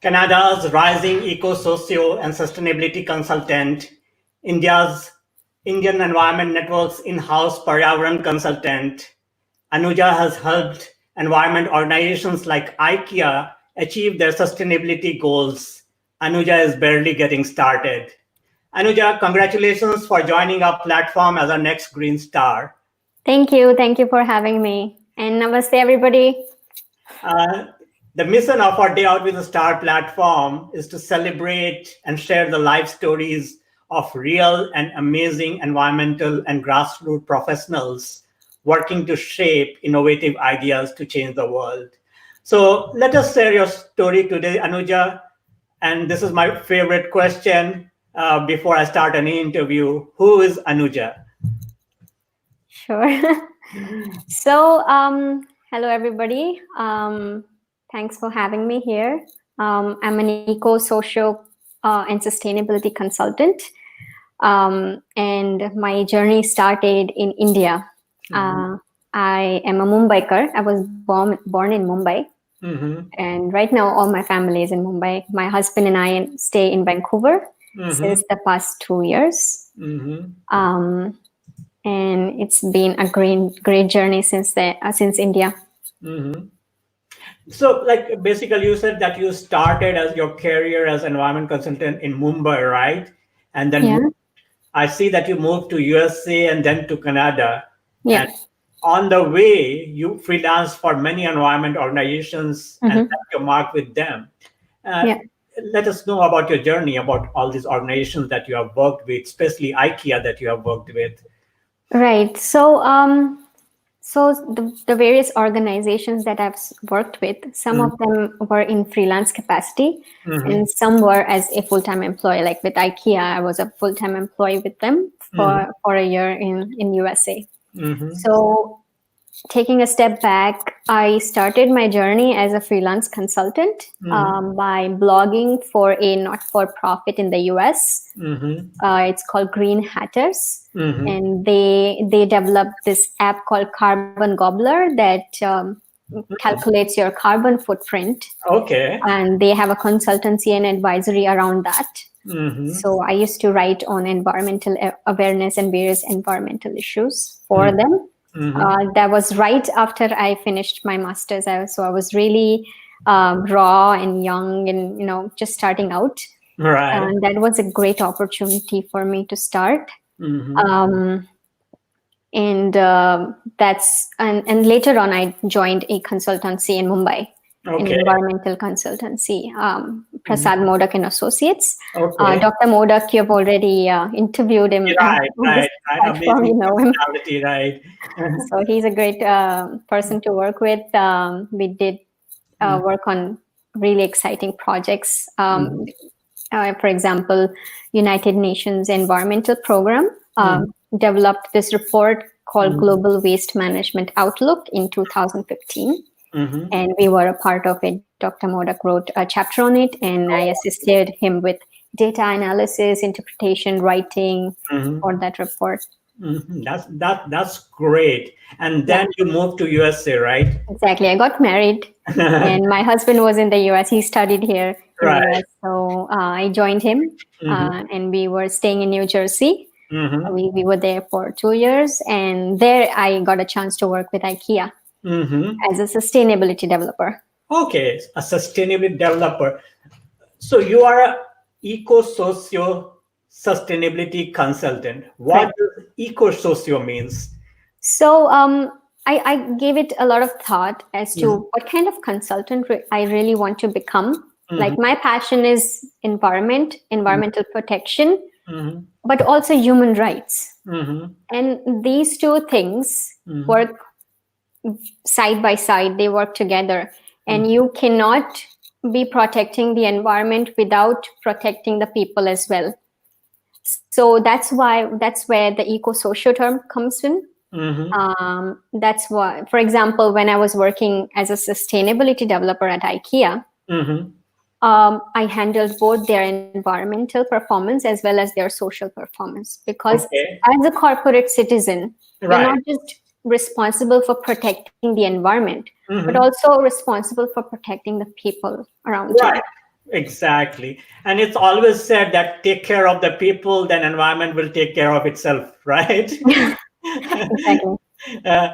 Canada's rising eco-socio and sustainability consultant, India's Indian Environment Network's in-house Paryavaran consultant, Anuja has helped environment organizations like IKEA achieve their sustainability goals. Anuja is barely getting started. Anuja, congratulations for joining our platform as our next Green Star. Thank you. Thank you for having me. And namaste, everybody. The mission of our Day Out with a Star platform is to celebrate and share the life stories of real and amazing environmental and grassroots professionals working to shape innovative ideas to change the world. So let us share your story today, Anuja. And this is my favorite question before I start any interview. Who is Anuja? Sure. So, hello, everybody. Thanks for having me here. I'm an eco-social and sustainability consultant. And my journey started in India. I am a Mumbaiker. I was born in Mumbai. And right now, all my family is in Mumbai. My husband and I stay in Vancouver since the past 2 years. And it's been a great journey since India. So, like, basically, you said that you started as your career as environment consultant in Mumbai, right? And then I see that you moved to USA and then to Canada. Yeah. And on the way, you freelanced for many environment organizations and left your mark with them. Let us know about your journey, about all these organizations that you have worked with, especially IKEA that you have worked with. Right. So, the various organizations that I've worked with, some of them were in freelance capacity, and some were as a full-time employee. Like with IKEA, I was a full-time employee with them for a year in USA. So, taking a step back, I started my journey as a freelance consultant by blogging for a not-for-profit in the US. It's called Green Hatters, and they developed this app called Carbon Gobbler that calculates your carbon footprint. Okay. And they have a consultancy and advisory around that. So I used to write on environmental awareness and various environmental issues for them. That was right after I finished my master's. So I was really raw and young and, just starting out. Right. And that was a great opportunity for me to start. And later on, I joined a consultancy in Mumbai, an environmental consultancy, Prasad Modak and Associates. Dr. Modak, you've already interviewed him. Right. Platform, you know him. Right. So he's a great person to work with. We did work on really exciting projects. For example, United Nations Environmental Program developed this report called Global Waste Management Outlook in 2015. And we were a part of it. Dr. Modak wrote a chapter on it, and I assisted him with data analysis, interpretation, writing for that report. That's great. And then you moved to USA, right? Exactly. I got married, and my husband was in the US. He studied here in the US, so I joined him, and we were staying in New Jersey. We were there for 2 years, and there I got a chance to work with IKEA as a sustainability developer. Okay, a sustainability developer. So you are an eco-socio sustainability consultant. What does eco-socio means? So I gave it a lot of thought as to what kind of consultant I really want to become. Like my passion is environmental protection, but also human rights. And these two things work side by side. They work together. And you cannot be protecting the environment without protecting the people as well. So that's where the eco-social term comes in. That's why, for example, when I was working as a sustainability developer at IKEA, I handled both their environmental performance as well as their social performance. Because as a corporate citizen, you're not just responsible for protecting the environment, but also responsible for protecting the people around you. Exactly. And it's always said that take care of the people, then environment will take care of itself, right? Exactly. Yeah,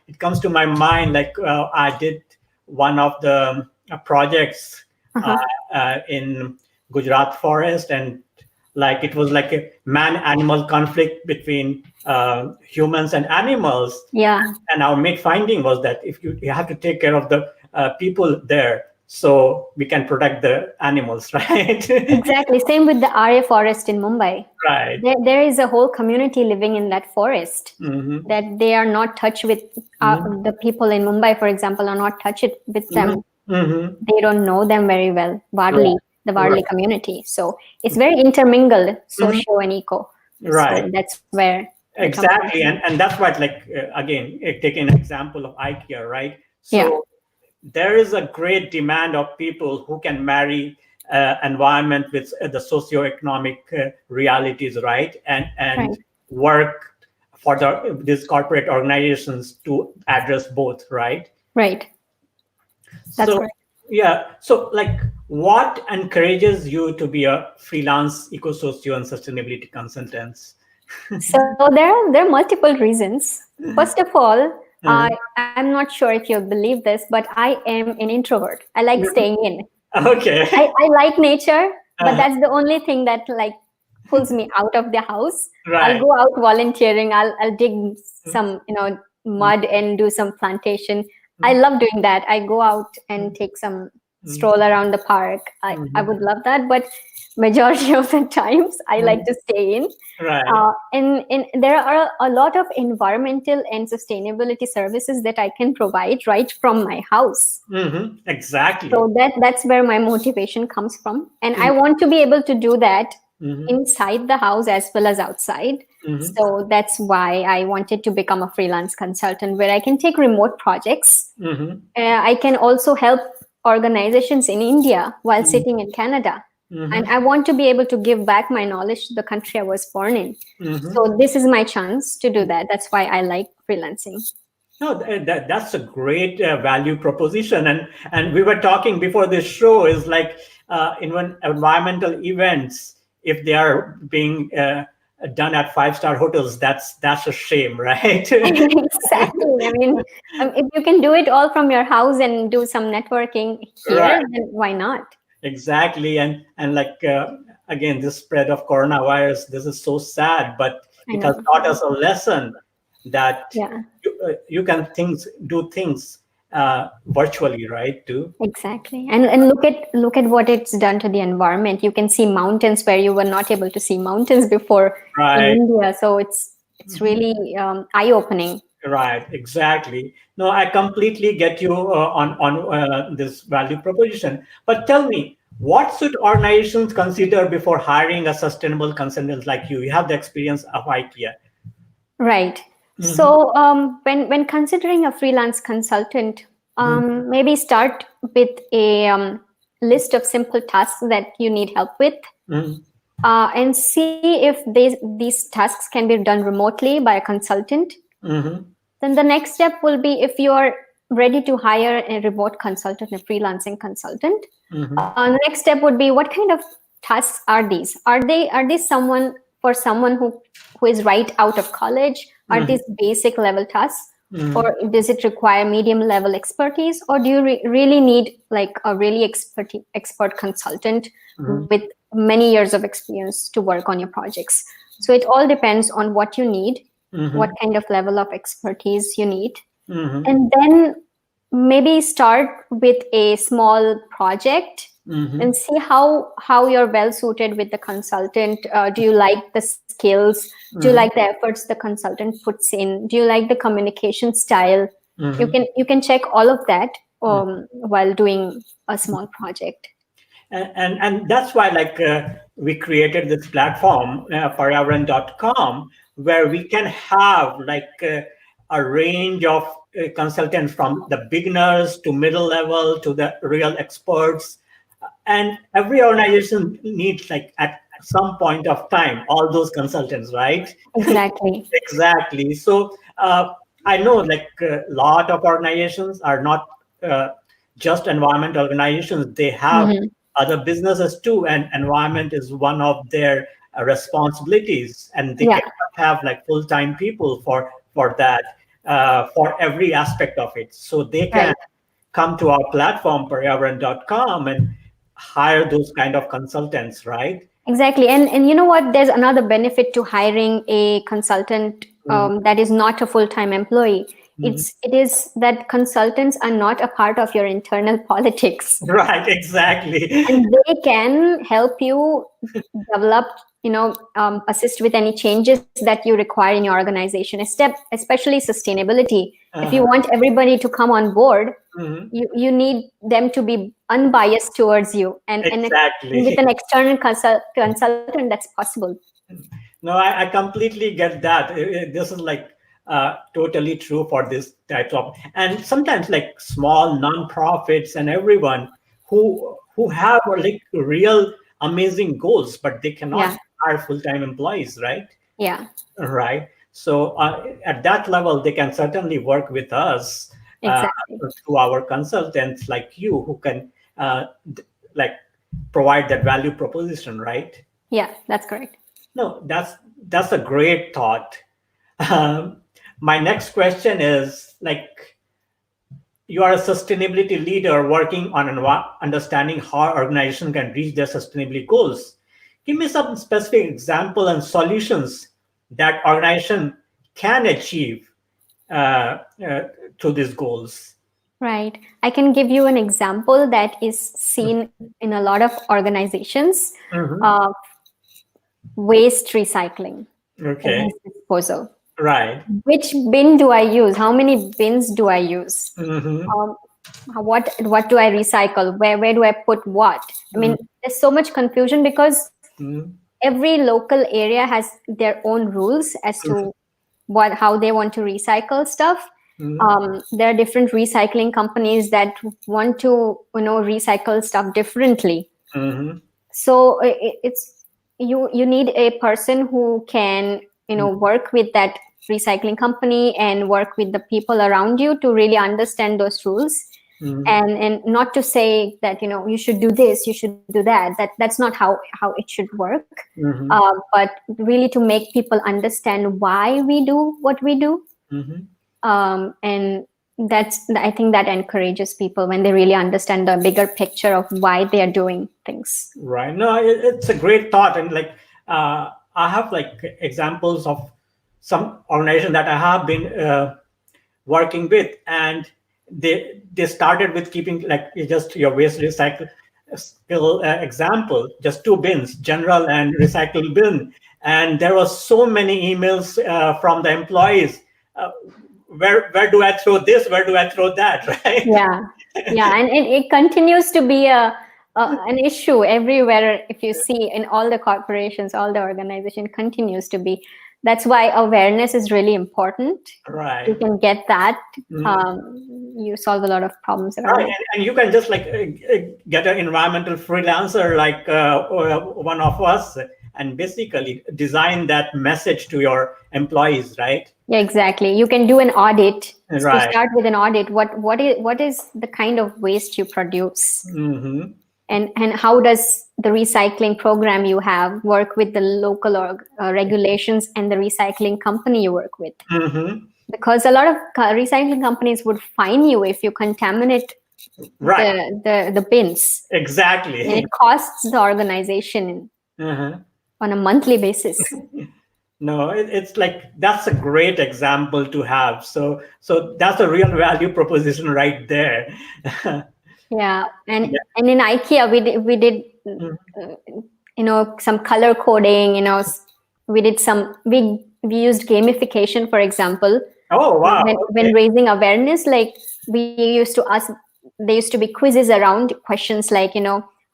it comes to my mind like I did one of the projects uh, Uh-huh. in Gujarat forest, and like it was like a man-animal conflict between humans and animals. Yeah. And our main finding was that if you have to take care of the people there, so we can protect the animals, right? Exactly. Same with the Arya forest in Mumbai. Right. There is a whole community living in that forest Hmm. that they are not touched with. Hmm. The people in Mumbai, for example, are not touched with Hmm. them. Hmm. They don't know them very well. Right. Varli, the Right. Varli community. So it's very intermingled, Mhm. socio and eco. Right. So that's where I come from. Exactly. And that's what, like, again, take an example of IKEA, right? Yeah. So there is a great demand of people who can marry environment with the socioeconomic realities, right? And Right. work for these corporate organizations to address both, right? Right. That's So correct. yeah, so like what encourages you to be a freelance eco-socio and sustainability consultant? So there are multiple reasons. First of all, Uh, I'm not sure if you'll believe this, but I am an introvert. I like staying in. okay. I like nature, but Uh, that's the only thing that like pulls me out of the house. I'll right. go out volunteering. I'll dig some mud and do some plantation. I love doing that. I go out and take some stroll around the park. I would love that, but majority of the times I like to stay in. Right. And there are a lot of environmental and sustainability services that I can provide right from my house. Exactly. So that's where my motivation comes from, and I want to be able to do that Mm-hmm. inside the house as well as outside. Mm-hmm. So that's why I wanted to become a freelance consultant where I can take remote projects. Mm-hmm. I can also help organizations in India while sitting in Canada. And Mm-hmm. I want to be able to give back my knowledge to the country I was born in. Mm-hmm. So this is my chance to do that. That's why I like freelancing. No, that's a great value proposition, and we were talking before this show is like even environmental events, if they are being done at five-star hotels, that's a shame, right? Exactly. I mean, if you can do it all from your house and do some networking here, Right. then why not? Exactly, and like again, this spread of coronavirus, this is so sad, but I it has know. taught us a lesson that Yeah, you can do things virtually, right? Too. exactly. And look at what it's done to the environment. You can see mountains where you were not able to see mountains before in Right. India. So it's really eye-opening. Right, exactly. No, I completely get you on this value proposition. But tell me, what should organizations consider before hiring a sustainable consultant like you? You have the experience of IKEA. Right. Mm-hmm. So when considering a freelance consultant, maybe start with a list of simple tasks that you need help with, Mm-hmm. and see if these tasks can be done remotely by a consultant. Mm-hmm. Then the next step will be if you are ready to hire a remote consultant, a freelancing consultant. Mm-hmm. The next step would be what kind of tasks are these? Are they someone who is right out of college? Are Mm-hmm. these basic level tasks? Mm-hmm. Or does it require medium level expertise? Or do you really need like a really expert consultant Mm-hmm. with many years of experience to work on your projects? So it all depends on what you need, what Mm-hmm. kind of level of expertise you need, Mm-hmm. and then maybe start with a small project Mm-hmm. and see how you're well suited with the consultant. Do you like the skills? Do you like the efforts the consultant puts in? Do you like the communication style? you Mm-hmm. can you can check all of that while doing a small project. And that's why like we created this platform paryavaran.com, where we can have like a range of consultants from the beginners to middle level to the real experts, and every organization needs like at some point of time all those consultants, right? Exactly. Exactly. So I know like a lot of organizations are not just environment organizations. They have other businesses too, and environment is one of their responsibilities, and they Yeah, cannot have like full-time people for that, for every aspect of it. So they can right. come to our platform, paryavaran.com, and hire those kind of consultants, right? Exactly. And you know what? There's another benefit to hiring a consultant that is not a full-time employee. Mhm. It is that consultants are not a part of your internal politics, Right, exactly. and they can help you develop, assist with any changes that you require in your organization, especially sustainability. If you Uh-huh. want everybody to come on board, Mhm. you need them to be unbiased towards you, and with Exactly. an external consultant that's possible. No, I completely get that. This is like totally true for this type of, and sometimes like small nonprofits and everyone who have like real amazing goals, but they cannot Yeah, hire full-time employees, right? yeah, Right. So at that level, they can certainly work with us uh, exactly. through our consultants like you, who can like provide that value proposition, right? Yeah, that's correct. No, that's a great thought. Um, my next question is like, you are a sustainability leader working on understanding how organization can reach their sustainability goals. Give me some specific example and solutions that organization can achieve uh, uh, to these goals. Right. I can give you an example that is seen in a lot of organizations. Mhm. uh, Waste recycling or Okay. waste disposal. Right. Which bin do I use? How many bins do I use? Hmm. um, what do I recycle? Where do I put what? I mean, there's so much confusion because Hmm. every local area has their own rules as to what how they want to recycle stuff. There are different recycling companies that want to recycle stuff differently. Hmm. So it's you need a person who can work with that recycling company and work with the people around you to really understand those rules, Hmm. and not to say that you should do this, you should do that's not how it should work. Hmm. But really to make people understand why we do what we do. Hmm. And I think that encourages people when they really understand the bigger picture of why they are doing things. Right. No, it's a great thought, and like I have like examples of some organization that I have been working with, and they started with keeping like just your waste recycle skill example, just two bins, general and recycle bin, and there was so many emails from the employees. Uh, where do I throw this? Where do I throw that? Right. Yeah, yeah, and it continues to be an issue everywhere. If you see in all the corporations, all the organization continues to be. That's why awareness is really important. You Right. can get that. Mhm. You solve a lot of problems around Right, it. and you can just like get an environmental freelancer like one of us, and basically design that message to your employees, right? Yeah, exactly. You can do an audit. To Right. start with an audit, what is the kind of waste you produce, Mm-hmm. and how does the recycling program you have work with the local regulations and the recycling company you work with? Mm-hmm. Because a lot of recycling companies would fine you if you contaminate Right. the bins, and Exactly. it costs the organization Uh-huh. on a monthly basis. No, it's like that's a great example to have. So that's a real value proposition right there. Yeah, and Yeah. and in IKEA we did Mhm. uh, some color coding. We used gamification, for example, Oh wow. when Okay. raising awareness. Like, we used to ask, there used to be quizzes around questions like,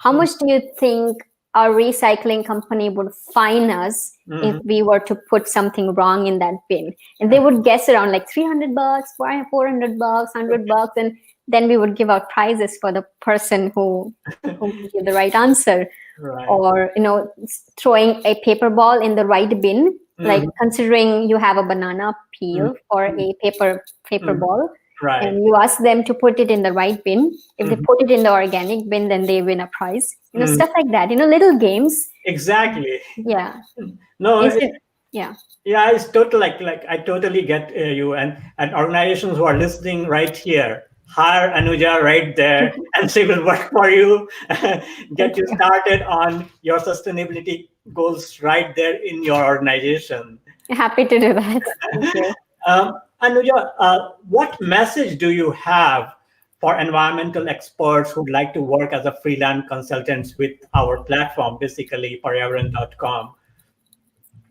how much do you think our recycling company would fine us if Mm-hmm. we were to put something wrong in that bin? And they would guess around like $300, $400, $100, and then we would give out prizes for the person who would give the right answer. Right. Or throwing a paper ball in the right bin, like Mm-hmm. considering you have a banana peel for a paper Mm-hmm. ball. Right. and you ask them to put it in the right bin. If they put it in the organic bin, then they win a prize. Stuff like that. Little games. Exactly. Yeah. No, Yeah. yeah, it's total like I totally get you, and organizations who are listening right here, hire Anuja right there, and she will work for you, get you started on your sustainability goals right there in your organization. Happy to do that. Thank you. Anuja, what message do you have for environmental experts who'd like to work as a freelance consultants with our platform, basically Paryawaran.com?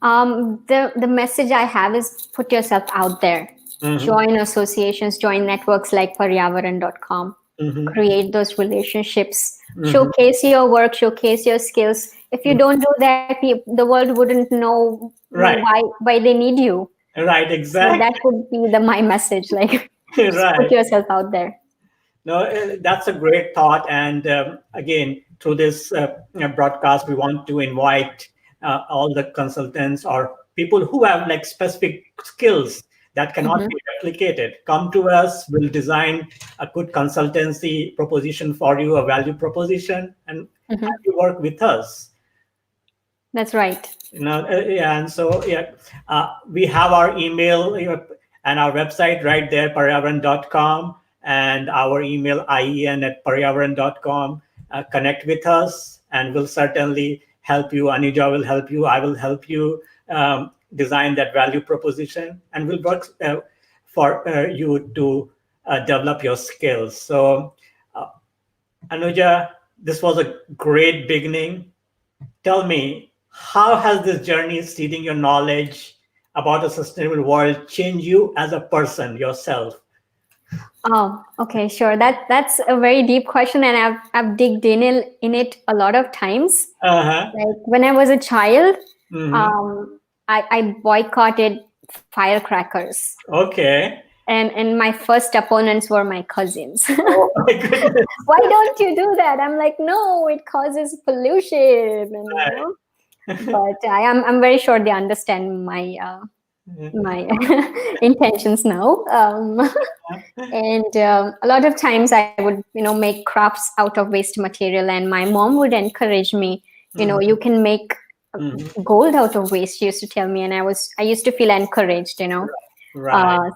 The message I have is put yourself out there. Join associations, join networks like Paryavaran.com. Create those relationships. Showcase your work, showcase your skills. If you don't do that, the world wouldn't know Right. why they need you. Right, exactly. So that would be my message. Like, just Right. put yourself out there. No, that's a great thought. And again, through this broadcast, we want to invite all the consultants or people who have like specific skills that cannot be replicated. Come to us, we'll design a good consultancy proposition for you, a value proposition, and have you work with us. That's right. Yeah, and so we have our email and our website right there, paryawaran.com, and our email ien@paryawaran.com. Connect with us, and we'll certainly help you. Anuja will help you. I will help you design that value proposition, and we'll work for you to develop your skills. So, Anuja, this was a great beginning. Tell me, how has this journey seeding your knowledge about a sustainable world changed you as a person yourself? Oh, okay, sure. That's a very deep question, and I've digged in it a lot of times. Like when I was a child, I boycotted firecrackers. Okay. And my first opponents were my cousins. Oh my goodness. Why don't you do that? I'm like, no, it causes pollution. And, but I'm very sure they understand my intentions now. And a lot of times I would, make crafts out of waste material, and my mom would encourage me. You can make gold out of waste. She used to tell me, and I used to feel encouraged. Right.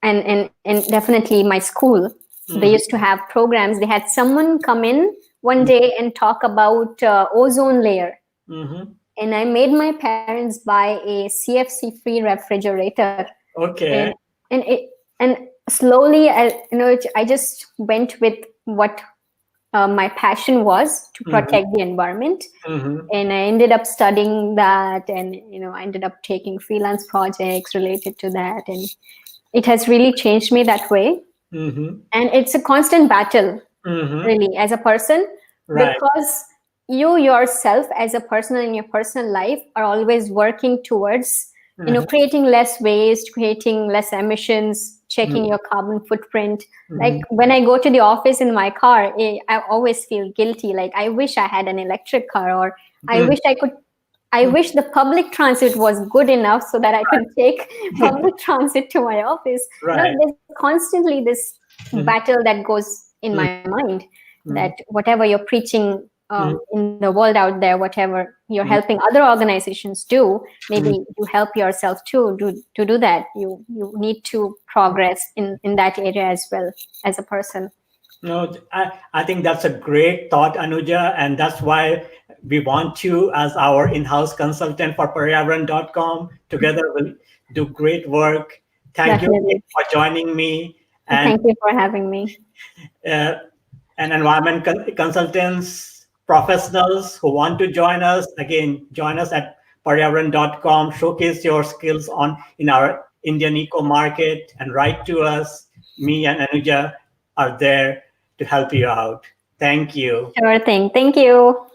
And definitely my school, they used to have programs. They had someone come in one day and talk about ozone layer. And I made my parents buy a CFC-free refrigerator. Okay. And slowly, I just went with what my passion was to protect the environment. And I ended up studying that, and I ended up taking freelance projects related to that, and it has really changed me that way. And it's a constant battle, really, as a person, because you yourself as a person in your personal life are always working towards creating less waste, creating less emissions, checking your carbon footprint. Like when I go to the office in my car, I always feel guilty. Like I wish I had an electric car, or I wish the public transit was good enough so that I could take public transit to my office. There's constantly this battle that goes in my mind, that whatever you're preaching in the world out there, whatever you're helping other organizations do, maybe you help yourself too to do that. You need to progress in that area as well as a person. No, I think that's a great thought, Anuja, and that's why we want you as our in-house consultant for Paryawaran.com. Together we'll do great work. Thank you for joining me. And thank you for having me. And environment consultants, professionals who want to join us, again, join us at Paryawaran.com. Showcase your skills in our Indian eco market and write to us. Me and Anuja are there to help you out. Thank you. Sure thing. Thank you.